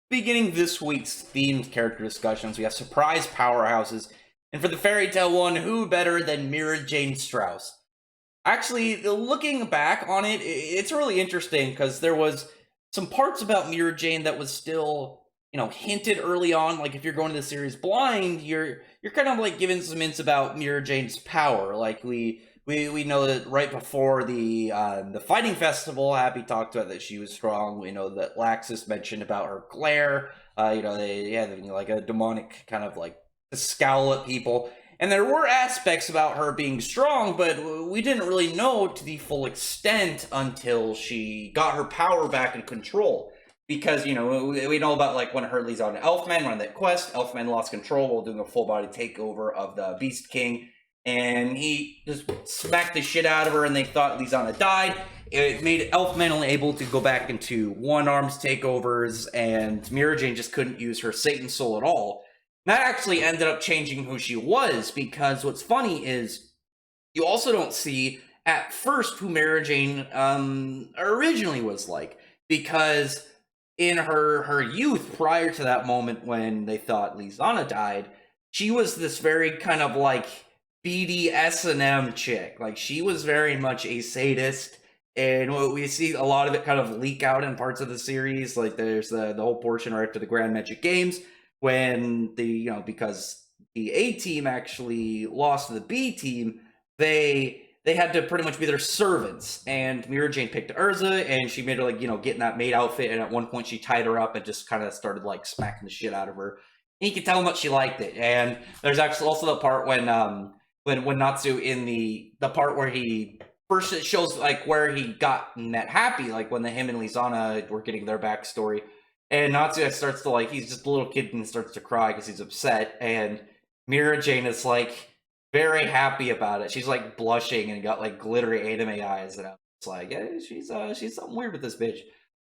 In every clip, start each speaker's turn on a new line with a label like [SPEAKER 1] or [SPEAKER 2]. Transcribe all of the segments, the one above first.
[SPEAKER 1] Beginning this week's themed character discussions, we have surprise powerhouses, and for the fairy tale one, who better than Mirajane Strauss? Actually, looking back on it, it's really interesting because there was some parts about Mirajane that was still, hinted early on. Like if you're going to the series blind, you're kind of like given some hints about Mirajane's power. Like we know that right before the fighting festival, Happy talked about that she was strong. We know that Laxus mentioned about her glare. They had like a demonic kind of like scowl at people. And there were aspects about her being strong, but we didn't really know to the full extent until she got her power back in control. Because, we know about like when her leads on to Elfman, on that quest, Elfman lost control while doing a full body takeover of the Beast King. And he just smacked the shit out of her, and they thought Lizana died. It made Elfman only able to go back into one-arms takeovers, and Mirajane just couldn't use her Satan Soul at all. That actually ended up changing who she was, because what's funny is you also don't see at first who Mirajane originally was like, because in her youth, prior to that moment when they thought Lizana died, she was this very kind of like BDSM chick. Like she was very much a sadist, and we see a lot of it kind of leak out in parts of the series. Like there's the whole portion right after the Grand Magic Games when because the A team actually lost to the B team, they had to pretty much be their servants. And Mirajane picked Urza, and she made her like get in that maid outfit. And at one point, she tied her up and just kind of started like smacking the shit out of her. And you could tell much she liked it. And there's actually also the part when Natsu in the part where he first it shows like where he got met Happy, like when him and Lizana were getting their backstory. And Natsu starts to like, he's just a little kid and starts to cry because he's upset. And Mirajane is like very happy about it. She's like blushing and got like glittery anime eyes. And I'm just like, yeah, she's something weird with this bitch.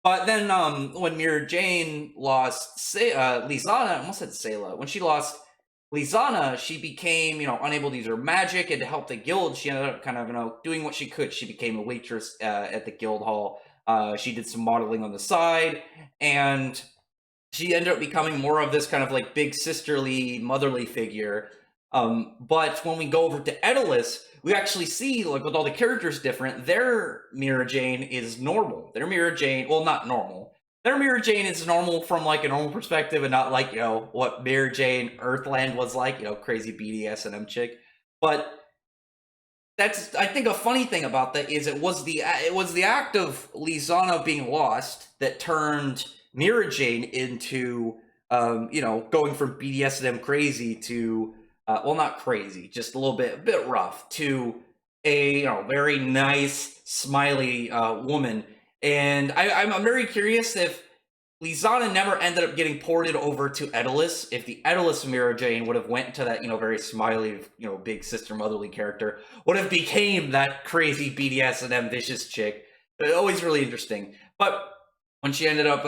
[SPEAKER 1] But then when Mirajane lost Lizana, I almost said Sayla. When she lost Lizana, she became, unable to use her magic, and to help the guild, she ended up kind of, doing what she could. She became a waitress at the guild hall. She did some modeling on the side, and she ended up becoming more of this kind of like big sisterly, motherly figure. But when we go over to Edelus, we actually see, like with all the characters different, their Mirajane is normal. Their Mirajane, well, not normal. Their Mirajane is normal from like a normal perspective, and not like what Mirajane Earthland was like, crazy BDSM chick. But that's, I think, a funny thing about that is it was the act of Lizana being lost that turned Mirajane into going from BDSM crazy to well, not crazy, just a bit rough, to a very nice, smiley woman. And I'm very curious if Lizana never ended up getting ported over to Edelus, if the Edelus Mirajane would have went to that, very smiley, big sister motherly character, would have became that crazy BDSM vicious chick. Always really interesting. But when she ended up,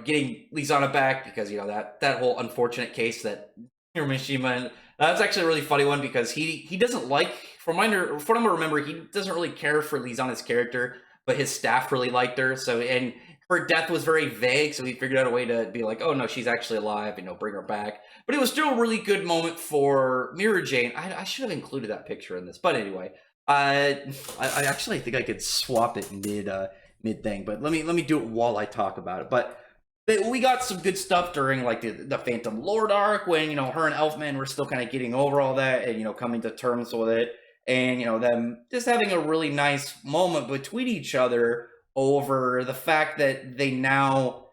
[SPEAKER 1] getting Lizana back, because, that whole unfortunate case that Mishima, that's actually a really funny one, because he doesn't like, from what I remember, he doesn't really care for Lizana's character, but his staff really liked her. So, and her death was very vague, so he figured out a way to be like, oh no, she's actually alive, bring her back. But it was still a really good moment for Mirajane. I should have included that picture in this, but anyway, I actually think I could swap it mid thing, but let me do it while I talk about it. But we got some good stuff during like the Phantom Lord arc, when her and Elfman were still kind of getting over all that and coming to terms with it, and them just having a really nice moment between each other over the fact that they now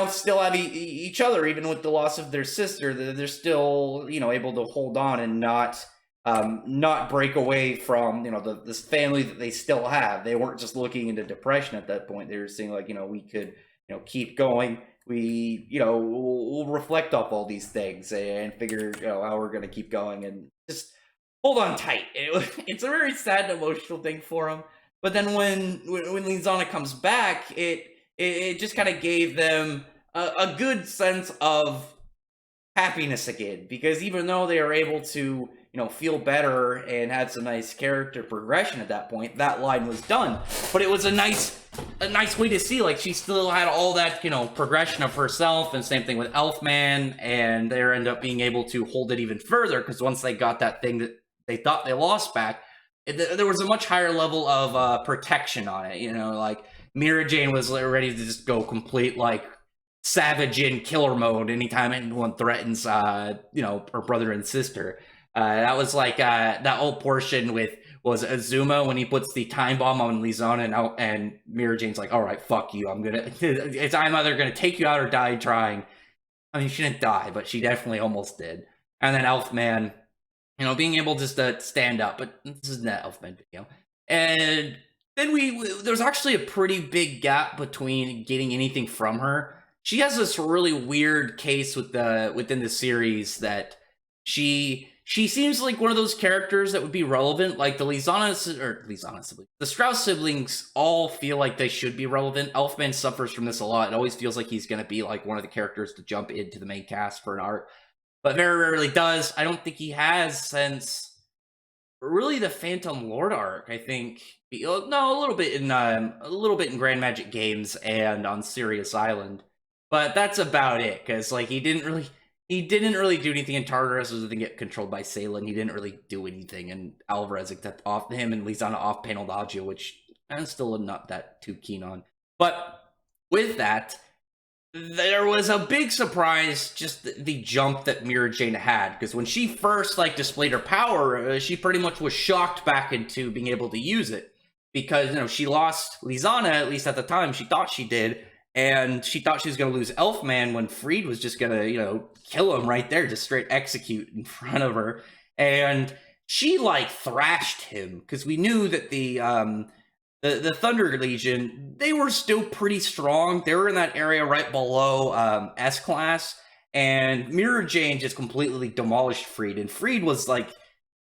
[SPEAKER 1] still have each other, even with the loss of their sister. They're still able to hold on and not break away from this family that they still have. They weren't just looking into depression at that point. They were saying like, we could keep going. We we'll reflect off all these things and figure how we're gonna keep going, and just hold on tight. It's a very sad and emotional thing for them. But then when Lizana comes back, it just kind of gave them a good sense of happiness again, because even though they are able to feel better and had some nice character progression at that point, that line was done. But it was a nice a nice way to see, like, she still had all that, you know, progression of herself, and same thing with Elfman, and they end up being able to hold it even further, because once they got that thing that they thought they lost back, there was a much higher level of protection on it, you know, like, Mirajane was ready to just go complete, like, savage in killer mode anytime anyone threatens, you know, her brother and sister. That was like that whole portion with was Azuma when he puts the time bomb on Lizana, and Mirajane's like, "All right, fuck you. I'm either gonna take you out or die trying." I mean, she didn't die, but she definitely almost did. And then Elfman, you know, being able just to stand up, but this is not Elfman video. And then there's actually a pretty big gap between getting anything from her. She has this really weird case within the series that she seems like one of those characters that would be relevant. Like the Lizana siblings, the Strauss siblings all feel like they should be relevant. Elfman suffers from this a lot. It always feels like he's going to be like one of the characters to jump into the main cast for an arc, but very rarely does. I don't think he has since really the Phantom Lord arc. I think no, a little bit in Grand Magic Games and on Sirius Island, but that's about it. Because like he didn't really do anything in Tartarus other than get controlled by Salen. He didn't really do anything in Alvarez except off him and Lizana off panel dodgio, which I'm still not that too keen on. But with that, there was a big surprise, just the jump that Mirajane had, because when she first like displayed her power, she pretty much was shocked back into being able to use it, because you know she lost Lizana, at least at the time she thought she did, and she thought she was going to lose Elfman when Fried was just going to, you know, kill him right there, just straight execute in front of her, and she like thrashed him, because we knew that the Thunder Legion, they were still pretty strong. They were in that area right below S-Class, and Mirajane just completely demolished Fried. And Fried was like,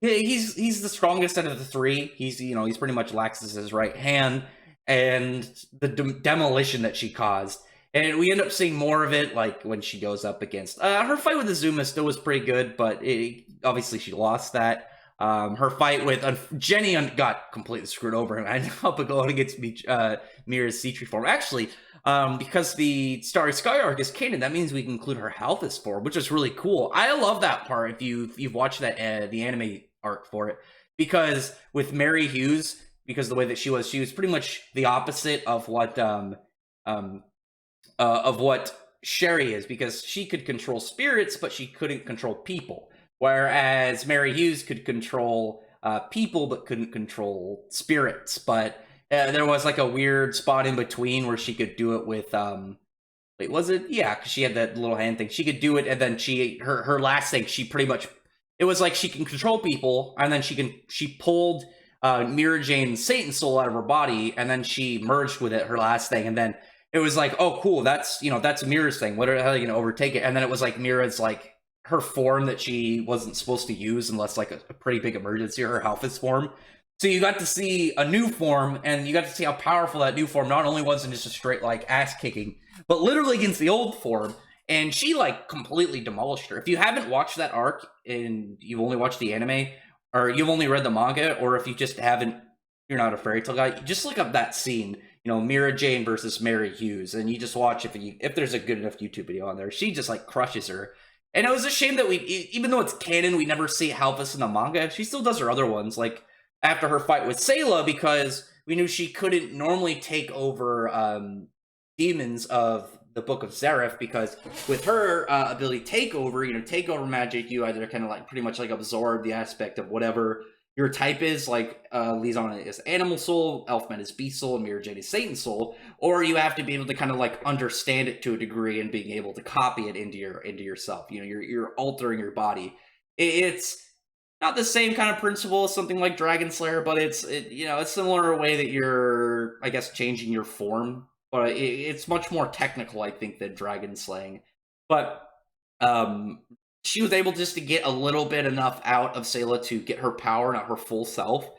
[SPEAKER 1] he's the strongest out of the three. He's, you know, he's pretty much Laxus's right hand, and the demolition that she caused. And we end up seeing more of it, like when she goes up against her fight with Azuma still was pretty good, but obviously she lost that. Her fight with Jenny got completely screwed over, and I ended up going against Mira's Cetri form. Actually, because the Starry Sky arc is canon, that means we can include her Halthus form, which is really cool. I love that part if you've watched that the anime arc for it, because with Mary Hughes, because the way that she was pretty much the opposite of what Sherry is, because she could control spirits, but she couldn't control people. Whereas Mary Hughes could control people, but couldn't control spirits. But there was like a weird spot in between where she could do it with, wait, was it? Yeah, because she had that little hand thing. She could do it, and then her last thing, she pretty much, it was like she can control people, and then she pulled Mirajane's Satan soul out of her body, and then she merged with it, her last thing, and then it was like, oh, cool, that's Mira's thing. What are you going to overtake it? And then it was like Mira's like, her form that she wasn't supposed to use unless like a pretty big emergency, or her Halthus form. So you got to see a new form, and you got to see how powerful that new form not only wasn't just a straight like ass kicking, but literally against the old form. And she like completely demolished her. If you haven't watched that arc and you've only watched the anime, or you've only read the manga, or if you just haven't, you're not a fairy tale guy, just look up that scene, you know, Mirajane versus Mary Hughes, and you just watch if there's a good enough YouTube video on there. She just like crushes her. And it was a shame that even though it's canon, we never see Halthus in the manga. She still does her other ones, like after her fight with Sayla, because we knew she couldn't normally take over demons of the Book of Zareth, because with her ability take over magic, you either kind of like pretty much like absorb the aspect of whatever your type is, like Lizana is Animal Soul, Elfman is Beast Soul, and Mirajane is Satan Soul, or you have to be able to kind of like understand it to a degree and being able to copy it into yourself. You know, you're altering your body. It's not the same kind of principle as something like Dragon Slayer, but it's similar way that you're, I guess, changing your form, but it's much more technical, I think, than Dragon Slaying. But she was able just to get a little bit enough out of Sayla to get her power, not her full self,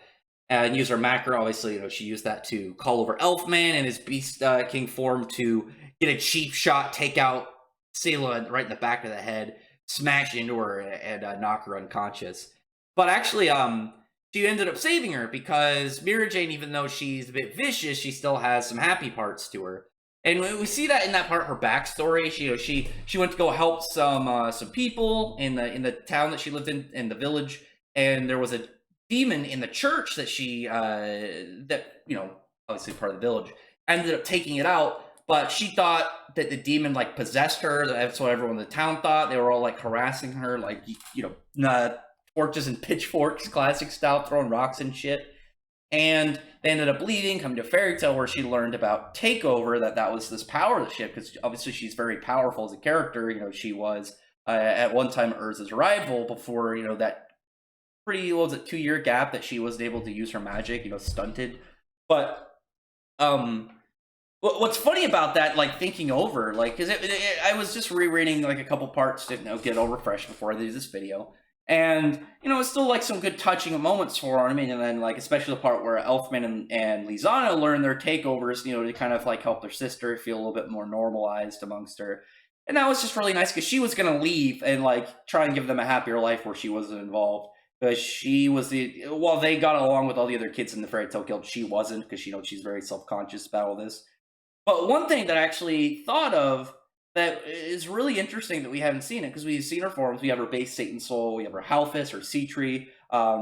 [SPEAKER 1] and use her macro. Obviously, you know, she used that to call over Elfman and his Beast King form to get a cheap shot, take out Sayla right in the back of the head, smash into her, and knock her unconscious. But actually, she ended up saving her because Mirajane, even though she's a bit vicious, she still has some happy parts to her. And we see that in that part, her backstory. She went to go help some people in the town that she lived in the village, and there was a demon in the church that obviously part of the village, ended up taking it out. But she thought that the demon like possessed her. That's what everyone in the town thought. They were all like harassing her, like torches and pitchforks, classic style, throwing rocks and shit. And they ended up leaving, coming to Fairy Tale, where she learned about Takeover, that was this power that she had, because obviously she's very powerful as a character. She was at one time Urza's rival before, that pretty, what was it, 2-year gap that she wasn't able to use her magic, stunted. But, what's funny about that, like, thinking over, like, because I was just rereading, like, a couple parts to, get all refreshed before I do this video. And, it's still, like, some good touching moments for her. I mean, and then, like, especially the part where Elfman and Lizana learn their takeovers, to kind of, like, help their sister feel a little bit more normalized amongst her. And that was just really nice, because she was going to leave and, like, try and give them a happier life where she wasn't involved. Because she was while they got along with all the other kids in the Fairy Tale Guild, she wasn't, because, she's very self-conscious about all this. But one thing that I actually thought of that is really interesting that we haven't seen it, because we've seen her forms. We have her base Satan Soul, we have her Halphus, her Sea Tree,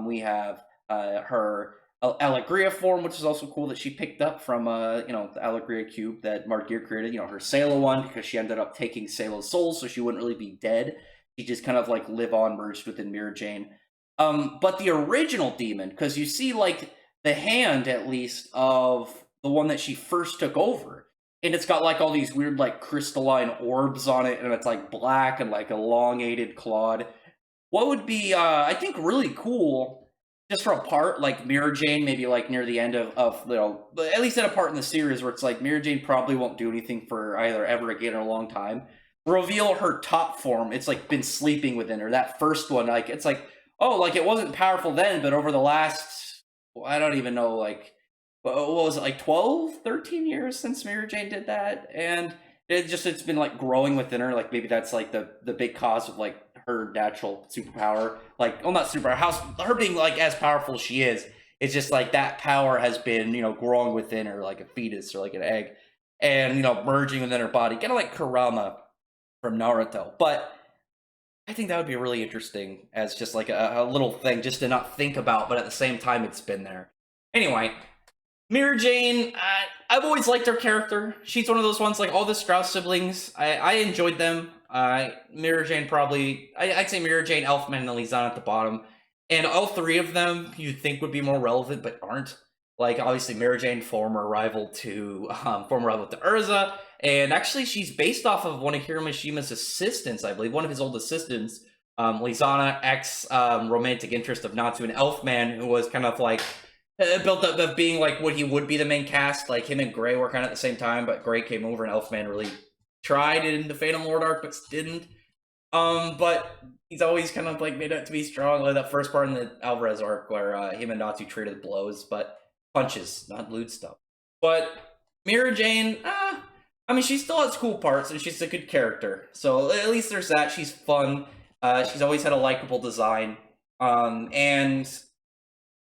[SPEAKER 1] we have her Allegria form, which is also cool that she picked up from the Allegria cube that Mark Gear created. Her Sailor one, because she ended up taking Sailor's soul, so she wouldn't really be dead. She just kind of like live on, merged within Mirajane. But the original demon, because you see like the hand at least of the one that she first took over. And it's got, like, all these weird, like, crystalline orbs on it, and it's, like, black and, like, elongated clawed. What would be, I think, really cool, just for a part, like, Mirajane, maybe, like, near the end of at least at a part in the series where it's, like, Mirajane probably won't do anything for either ever again in a long time. Reveal her top form. It's, like, been sleeping within her. That first one, like, it's, like, oh, like, it wasn't powerful then, but over the last, I don't even know, like, what was it, like 12, 13 years since Mirajane did that? And it's been like growing within her. Like maybe that's like the big cause of like her natural superpower. Like, well, not superpower, her being like as powerful as she is. It's just like that power has been, growing within her like a fetus or like an egg. And, merging within her body. Kind of like Kurama from Naruto. But I think that would be really interesting as just like a little thing just to not think about, but at the same time it's been there. Anyway, Mirajane, I've always liked her character. She's one of those ones, like all the Strauss siblings, I enjoyed them. Mirajane probably, I'd say Mirajane, Elfman, and Lizana at the bottom. And all three of them you'd think would be more relevant, but aren't. Like, obviously, Mirajane, former rival to Urza. And actually, she's based off of one of Hiromishima's assistants, I believe, one of his old assistants. Lizana, ex-romantic interest of Natsu, and Elfman, who was kind of like, built up of being like what he would be the main cast. Like him and Gray were kind of at the same time, but Gray came over and Elfman really tried it in the Phantom Lord arc, but didn't. But he's always kind of like made out to be strong. Like that first part in the Alvarez arc where him and Natsu traded blows, but punches, not lewd stuff. But Mirajane, I mean, she still has cool parts and she's a good character. So at least there's that. She's fun. She's always had a likable design. And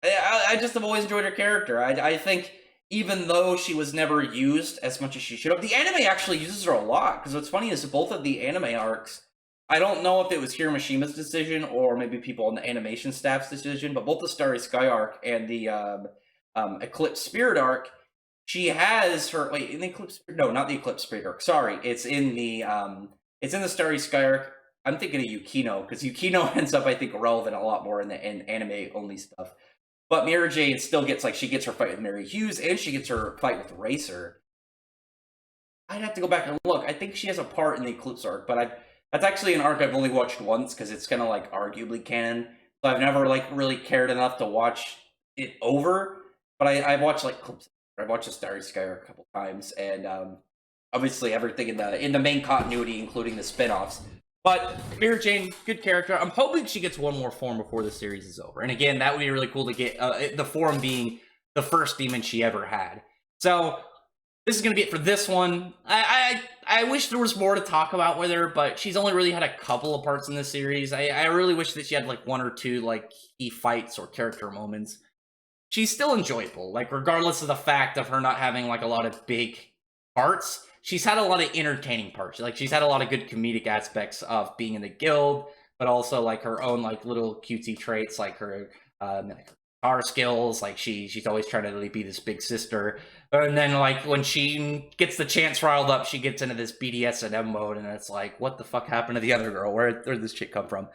[SPEAKER 1] I just have always enjoyed her character. I think even though she was never used as much as she should have, the anime actually uses her a lot. Because what's funny is both of the anime arcs, I don't know if it was Hiromishima's decision or maybe people on the animation staff's decision, but both the Starry Sky arc and the Eclipse Spirit arc, she has her in the Eclipse. No, not the Eclipse Spirit arc. Sorry, it's in the Starry Sky arc. I'm thinking of Yukino because Yukino ends up, I think, relevant a lot more in anime only stuff. But Mirajane still gets, like, she gets her fight with Mary Hughes, and she gets her fight with Racer. I'd have to go back and look. I think she has a part in the Eclipse arc, but that's actually an arc I've only watched once, because it's kind of, like, arguably canon. So I've never, like, really cared enough to watch it over. But I've watched, like, clips. I've watched the Starry Sky arc a couple times, and obviously everything in the main continuity, including the spin-offs. But Mirajane, good character. I'm hoping she gets one more form before the series is over. And again, that would be really cool to get the form being the first demon she ever had. So this is gonna be it for this one. I wish there was more to talk about with her, but she's only really had a couple of parts in this series. I really wish that she had like one or two like key fights or character moments. She's still enjoyable, like regardless of the fact of her not having like a lot of big parts. She's had a lot of entertaining parts. Like she's had a lot of good comedic aspects of being in the guild, but also like her own like little cutesy traits, like her guitar skills. Like she's always trying to be this big sister. And then like when she gets the chance riled up, she gets into this BDSM mode, and it's like, what the fuck happened to the other girl? Where did this chick come from?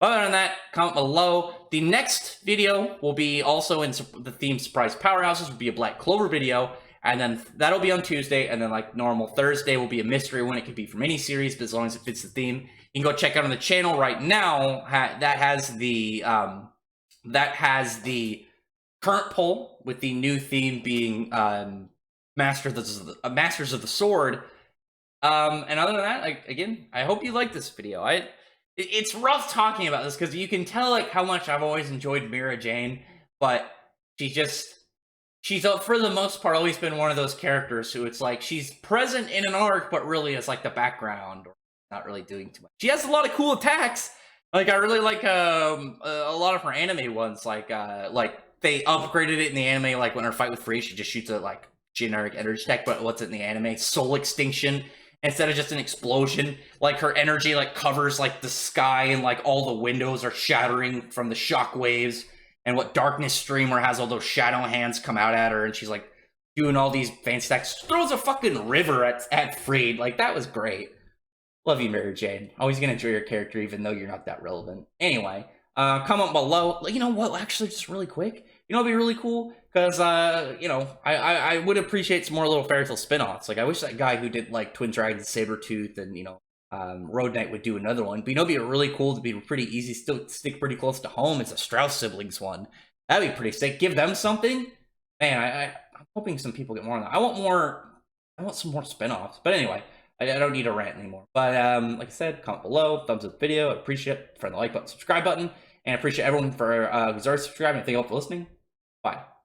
[SPEAKER 1] Other than that, comment below. The next video will be also in the theme surprise powerhouses, will be a Black Clover video, and then that'll be on Tuesday, and then like normal Thursday will be a mystery one. It could be from any series, but as long as it fits the theme. You can go check out on the channel right now. That has the current poll with the new theme being Masters of the Sword. And other than that, like again, I hope you like this video. It's rough talking about this because you can tell like how much I've always enjoyed Mirajane, but she's for the most part always been one of those characters who it's like she's present in an arc, but really is like the background or not really doing too much. She has a lot of cool attacks. Like I really like a lot of her anime ones. Like they upgraded it in the anime. Like when her fight with Free, she just shoots a like generic energy attack, but what's it in the anime? Soul extinction. Instead of just an explosion, like her energy like covers like the sky and like all the windows are shattering from the shock waves. And what Darkness Streamer has all those shadow hands come out at her, and she's like doing all these fancy attacks. Throws a fucking river at Freed. Like that was great. Love you, Mirajane. Always gonna enjoy your character, even though you're not that relevant. Anyway, comment below. You know what? Actually, just really quick. You know, it'd be really cool because you know, I would appreciate some more little fairy tale spin-offs. Like I wish that guy who did like Twin Dragons, Sabretooth, and you know, Road Knight would do another one. But you know, it'd be really cool to be pretty easy, still stick pretty close to home. It's a Strauss siblings one. That'd be pretty sick. Give them something. Man, I'm hoping some people get more on that. I want more. I want some more spin-offs. But anyway, I don't need to rant anymore. But like I said, comment below, thumbs up the video. I appreciate it. Friend the like button, subscribe button, and I appreciate everyone for who's already subscribing. Thank you all for listening. Bye.